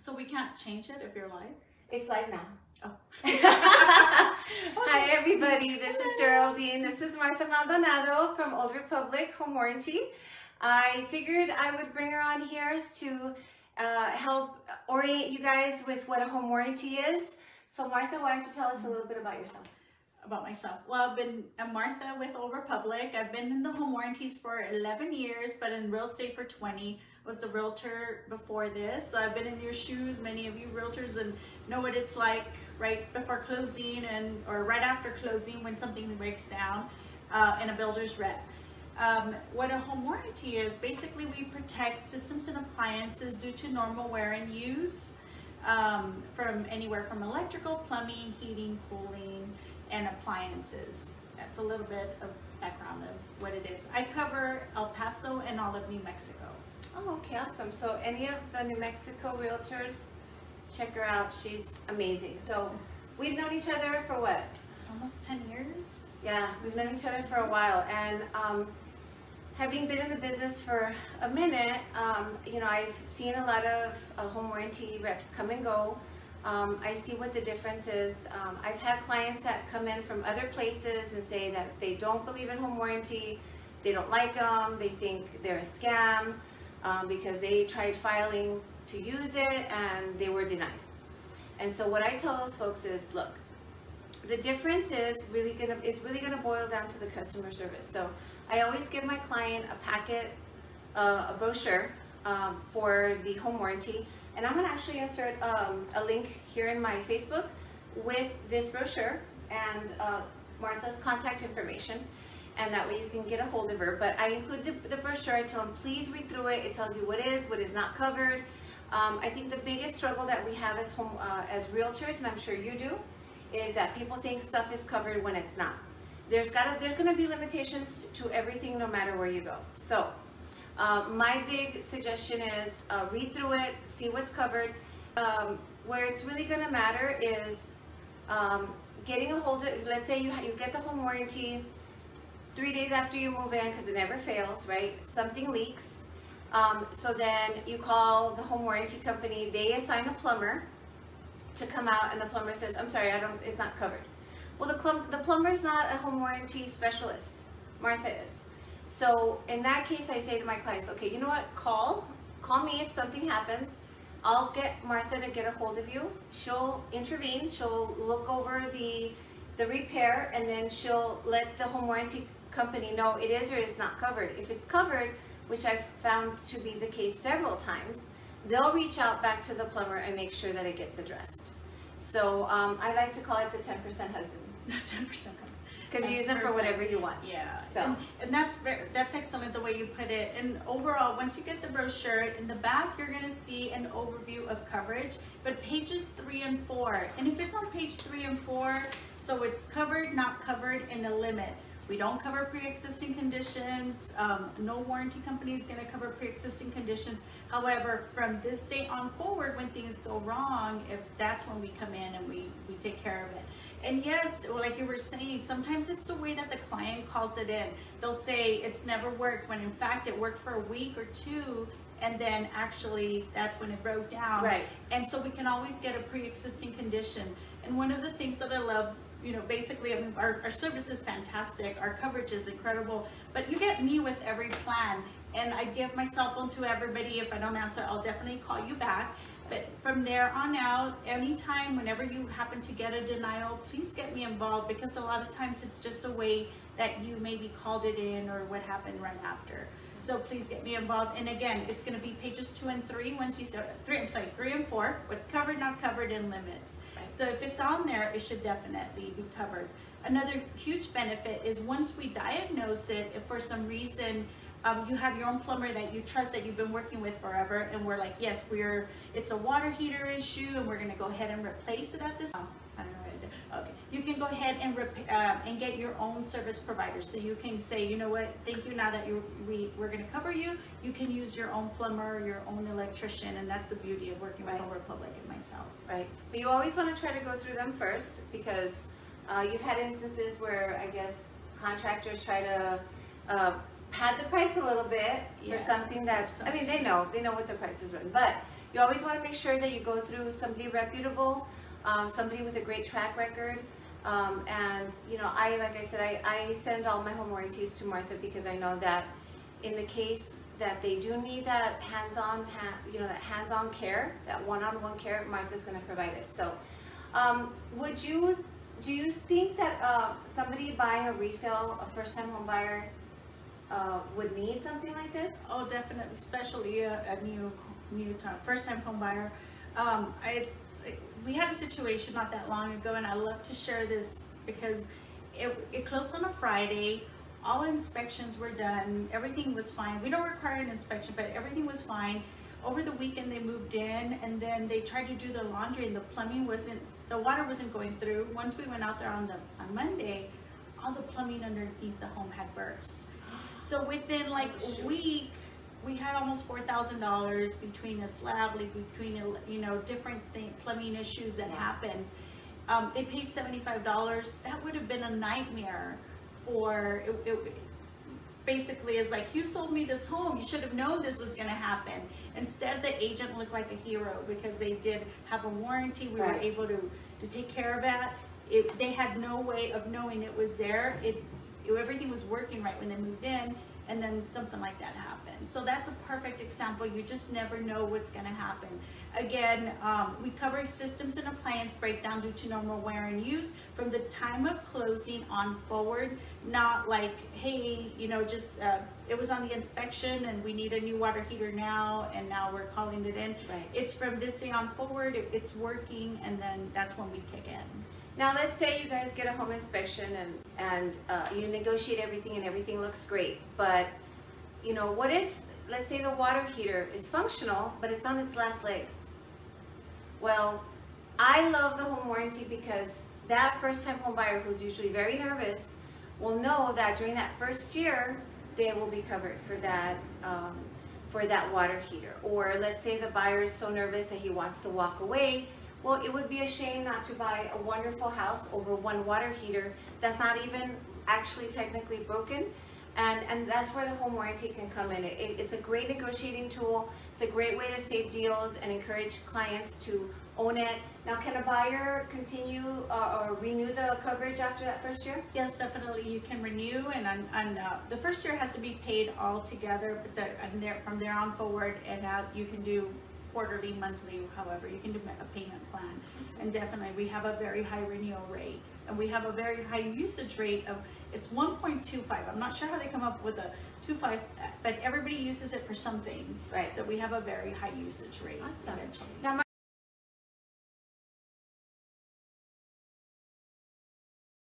So we can't change it if you're live? It's live now. Oh. Hi everybody, this is Geraldine. This is Martha Maldonado from Old Republic Home Warranty. I figured I would bring her on here to help orient you guys with what a home warranty is. So Martha, why don't you tell us a little bit about yourself? About myself. Well, I'm Martha with Old Republic. I've been in the home warranties for 11 years, but in real estate for 20. I was a realtor before this. So I've been in your shoes. Many of you realtors and know what it's like right before closing or right after closing when something breaks down in a builder's rep. What a home warranty is, basically we protect systems and appliances due to normal wear and use from anywhere from electrical, plumbing, heating, cooling, and appliances. That's a little bit of background of what it is. I cover El Paso and all of New Mexico. Oh, okay, awesome. So any of the New Mexico realtors, check her out. She's amazing. So we've known each other for what? Almost 10 years? Yeah, we've known each other for a while. And having been in the business for a minute, you know, I've seen a lot of home warranty reps come and go. I see what the difference is. I've had clients that come in from other places and say that they don't believe in home warranty, they don't like them, they think they're a scam because they tried filing to use it and they were denied. And so what I tell those folks is, look, the difference is really gonna boil down to the customer service. So I always give my client a packet, a brochure for the home warranty. And I'm gonna actually insert a link here in my Facebook with this brochure and Martha's contact information, and that way you can get a hold of her. But I include the brochure. I tell them, please read through it. It tells you what is not covered. I think the biggest struggle that we have as realtors, and I'm sure you do, is that people think stuff is covered when it's not. There's gonna be limitations to everything no matter where you go. So my big suggestion is read through it, see what's covered. Where it's really going to matter is getting a hold of, let's say you get the home warranty 3 days after you move in, because it never fails, right? Something leaks. So then you call the home warranty company, they assign a plumber to come out, and the plumber says, I'm sorry, it's not covered. Well, the plumber's not a home warranty specialist. Martha is. So in that case, I say to my clients, okay, you know what, call me if something happens. I'll get Martha to get a hold of you. She'll intervene, she'll look over the repair, and then she'll let the home warranty company know it is or is not covered. If it's covered, which I've found to be the case several times, they'll reach out back to the plumber and make sure that it gets addressed. So I like to call it the 10% husband. 10%. Because you use them for whatever you want. Yeah, so. and that's excellent the way you put it. And overall, once you get the brochure, in the back you're going to see an overview of coverage, but pages 3 and 4. And if it's on page 3 and 4, so it's covered, not covered, and a limit. We don't cover pre-existing conditions. No warranty company is going to cover pre-existing conditions. However, from this date on forward, when things go wrong, if that's when we come in and we take care of it. And yes, like you were saying, sometimes it's the way that the client calls it in. They'll say it's never worked, when in fact it worked for a week or two, and then actually that's when it broke down. Right. And so we can always get a pre-existing condition. And one of the things that I love, you know, basically, I mean, our service is fantastic, our coverage is incredible, but you get me with every plan. And I give my cell phone to everybody. If I don't answer, I'll definitely call you back. But from there on out, anytime, whenever you happen to get a denial, please get me involved, because a lot of times it's just a way that you maybe called it in or what happened right after. So please get me involved. And again, it's going to be pages 2 and 3 once you start, 3 and 4, what's covered, not covered, and limits. So if it's on there, it should definitely be covered. Another huge benefit is once we diagnose it, if for some reason you have your own plumber that you trust, that you've been working with forever, and we're like, yes, it's a water heater issue, and we're going to go ahead and replace it at this time. I don't know what I did. Okay, you can go ahead and get your own service provider. So you can say, you know what, thank you, now that we're going to cover you, you can use your own plumber, your own electrician, and that's the beauty of working with Old Republic and myself. Right, but you always want to try to go through them first, because you've had instances where I guess contractors try to pad the price a little bit for something that's, I mean, they know what the price is written, but you always want to make sure that you go through somebody reputable, somebody with a great track record. And you know, like I said, I send all my home warranties to Martha because I know that in the case that they do need that hands-on, that hands-on care, that one-on-one care, Martha's going to provide it. So, do you think that somebody buying a resale, a first-time home buyer, would need something like this? Oh, definitely, especially a new first-time home buyer. We had a situation not that long ago, and I love to share this because it closed on a Friday. All inspections were done. Everything was fine. We don't require an inspection, but everything was fine. Over the weekend, they moved in, and then they tried to do the laundry, and the water wasn't going through. Once we went out there on Monday, all the plumbing underneath the home had burst. So within like a week, we had almost $4,000 between a slab leak, between different plumbing issues that happened. They paid $75. That would have been a nightmare for it. Basically, is like, you sold me this home. You should have known this was going to happen. Instead, the agent looked like a hero because they did have a warranty. We were able to take care of that. They had no way of knowing it was there. Everything was working right when they moved in, and then something like that happened. So that's a perfect example. You just never know what's going to happen. Again, we cover systems and appliance breakdown due to normal wear and use from the time of closing on forward. Not like, hey, it was on the inspection and we need a new water heater now, and now we're calling it in. Right. It's from this day on forward. It's working, and then that's when we kick in. Now let's say you guys get a home inspection and you negotiate everything and everything looks great, but what if, let's say the water heater is functional, but it's on its last legs? Well, I love the home warranty because that first-time home buyer, who's usually very nervous, will know that during that first year, they will be covered for that water heater. Or let's say the buyer is so nervous that he wants to walk away. Well, it would be a shame not to buy a wonderful house over one water heater that's not even actually technically broken. And that's where the home warranty can come in. It's a great negotiating tool. It's a great way to save deals and encourage clients to own it. Now, can a buyer continue or renew the coverage after that first year? Yes, definitely. You can renew, and the first year has to be paid all together, but from there on forward, and you can do quarterly, monthly, however, you can do a payment plan. And definitely, we have a very high renewal rate, and we have a very high usage rate of, it's 1.25. I'm not sure how they come up with a 2.5, but everybody uses it for something. Right. So we have a very high usage rate. Awesome. Eventually. Now,